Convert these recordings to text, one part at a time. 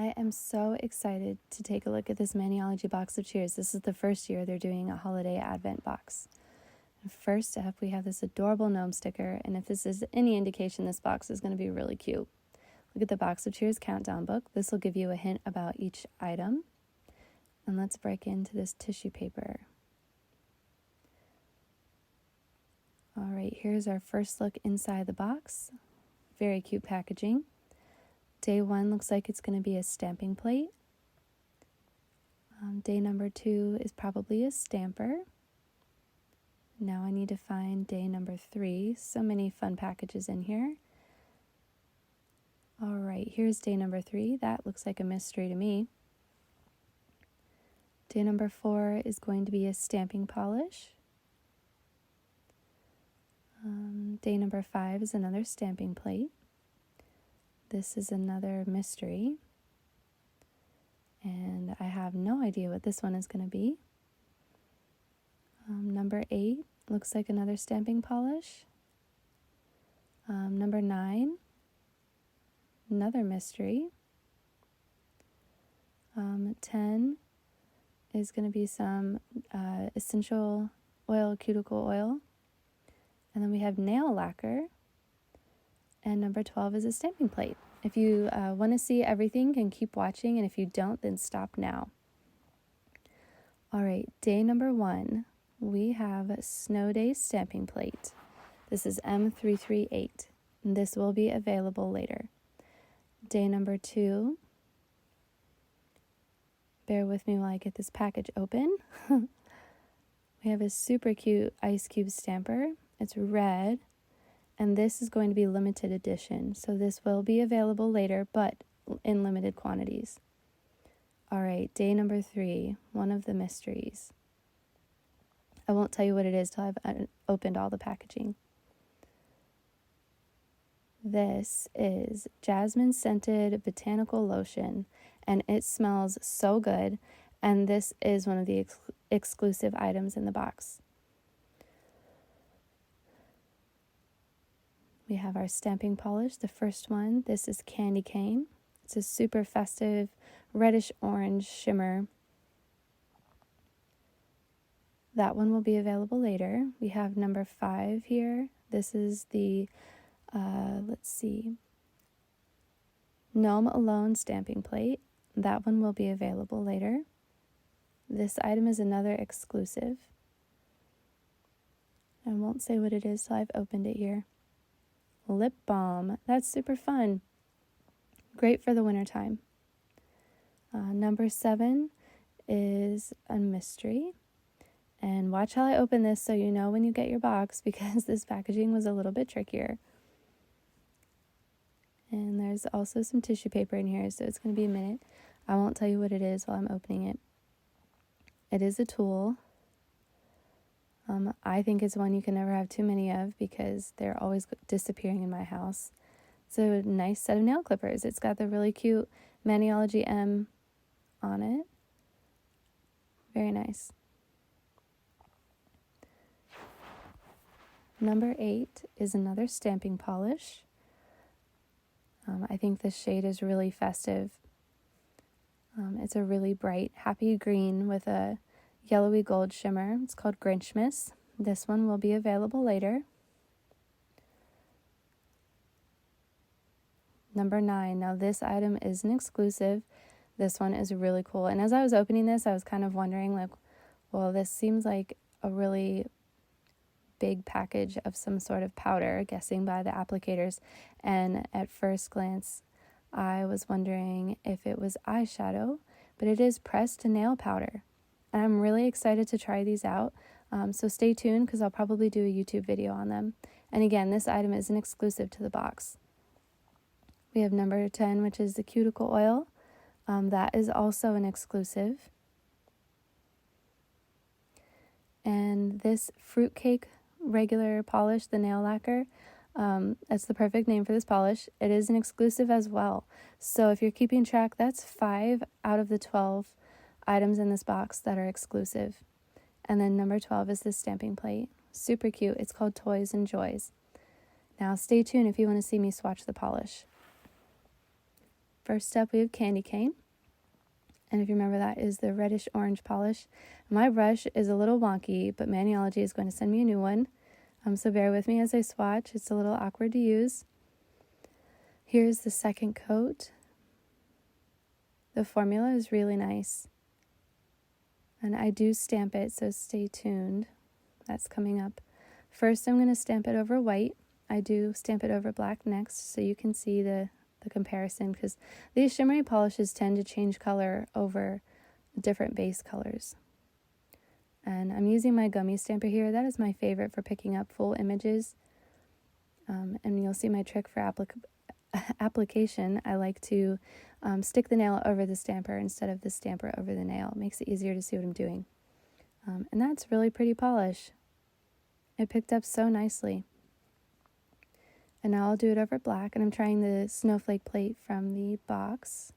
I am so excited to take a look at this Maniology box of cheers. This is the first year they're doing a holiday advent box. First up, we have this adorable gnome sticker, and if this is any indication, this box is going to be really cute. Look at the box of cheers countdown book. This will give you a hint about each item. And let's break into this tissue paper. All right, here's our first look inside the box. Very cute packaging. Day 1 looks like it's going to be a stamping plate. Day number 2 is probably a stamper. Now I need to find day number 3. So many fun packages in here. All right, here's day number 3. That looks like a mystery to me. Day number 4 is going to be a stamping polish. Day number 5 is another stamping plate. This is another mystery. And I have no idea what this one is going to be. Number 8 looks like another stamping polish. Number 9, another mystery. 10 is going to be some essential oil, cuticle oil. And then we have nail lacquer. And number 12 is a stamping plate. If you want to see everything, you can keep watching. And if you don't, then stop now. All right, day number 1, we have Snow Day stamping plate. This is M338. And this will be available later. Day number 2. Bear with me while I get this package open. We have a super cute ice cube stamper. It's red. And this is going to be limited edition. So this will be available later, but in limited quantities. All right, day number 3, one of the mysteries. I won't tell you what it is till I've opened all the packaging. This is jasmine scented botanical lotion, and it smells so good. And this is one of the exclusive items in the box. We have our stamping polish, the first one. This is Candy Cane. It's a super festive reddish orange shimmer. That one will be available later. We have number 5 here. This is the, Gnome Alone stamping plate. That one will be available later. This item is another exclusive. I won't say what it is till I've opened it here. Lip balm. That's super fun. Great for the wintertime. Number 7 is a mystery. And watch how I open this so you know when you get your box, because this packaging was a little bit trickier. And there's also some tissue paper in here, so it's going to be a minute. I won't tell you what it is while I'm opening it. It is a tool. I think it's one you can never have too many of because they're always disappearing in my house. It's a nice set of nail clippers. It's got the really cute Maniology M on it. Very nice. Number 8 is another stamping polish. I think this shade is really festive. It's a really bright, happy green with a yellowy gold shimmer. It's called Grinch Mist. This one will be available later. Number 9. Now this item is an exclusive. This one is really cool. And as I was opening this, I was kind of wondering, well, this seems like a really big package of some sort of powder, guessing by the applicators. And at first glance, I was wondering if it was eyeshadow, but it is pressed nail powder. And I'm really excited to try these out. So stay tuned because I'll probably do a YouTube video on them. And again, this item is an exclusive to the box. We have number 10, which is the cuticle oil. That is also an exclusive. And this Fruitcake regular polish, the nail lacquer, that's the perfect name for this polish. It is an exclusive as well. So if you're keeping track, that's 5 out of the 12 items in this box that are exclusive. And then number 12 is this stamping plate. Super cute. It's called Toys and Joys. Now stay tuned if you want to see me swatch the polish. First up, we have Candy Cane. And if you remember, that is the reddish orange polish. My brush is a little wonky, but Maniology is going to send me a new one. So bear with me as I swatch. It's a little awkward to use. Here's the second coat. The formula is really nice. And I do stamp it, so stay tuned. That's coming up. First, I'm going to stamp it over white. I do stamp it over black next, so you can see the comparison, because these shimmery polishes tend to change color over different base colors. And I'm using my gummy stamper here. That is my favorite for picking up full images. And you'll see my trick for application. I like to stick the nail over the stamper instead of the stamper over the nail. It makes it easier to see what I'm doing. And that's really pretty polish. It picked up so nicely. And now I'll do it over black, and I'm trying the snowflake plate from the box.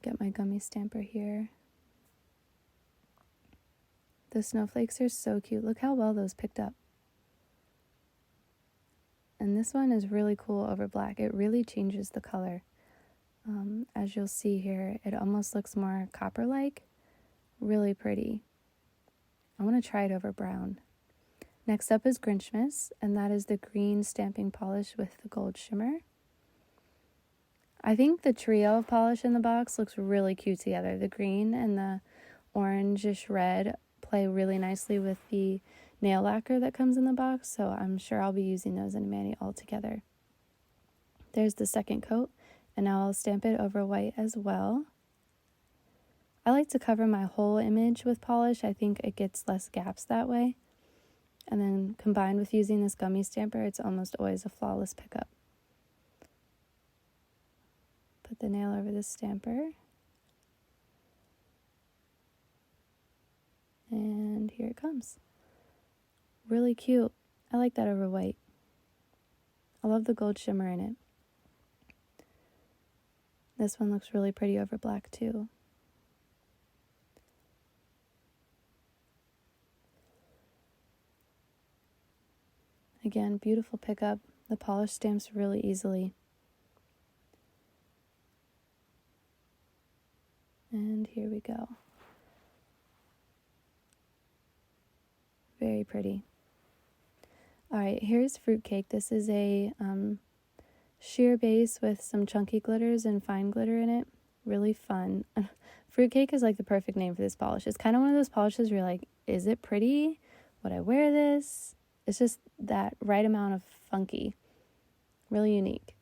Get my gummy stamper here. The snowflakes are so cute. Look how well those picked up. And this one is really cool over black. It really changes the color. As you'll see here, it almost looks more copper-like. Really pretty. I want to try it over brown. Next up is Grinch Mist, and that is the green stamping polish with the gold shimmer. I think the trio of polish in the box looks really cute together. The green and the orangish red play really nicely with the nail lacquer that comes in the box, so I'm sure I'll be using those in a mani all together. There's the second coat, and now I'll stamp it over white as well. I like to cover my whole image with polish. I think it gets less gaps that way. And then combined with using this gummy stamper, it's almost always a flawless pickup. Put the nail over the stamper. And here it comes. Really cute. I like that over white. I love the gold shimmer in it. This one looks really pretty over black too. Again, beautiful pickup. The polish stamps really easily. And here we go. Very pretty. All right, here's Fruitcake. This is a sheer base with some chunky glitters and fine glitter in it. Really fun. Fruitcake is like the perfect name for this polish. It's kind of one of those polishes where you're like, is it pretty? Would I wear this? It's just that right amount of funky. Really unique.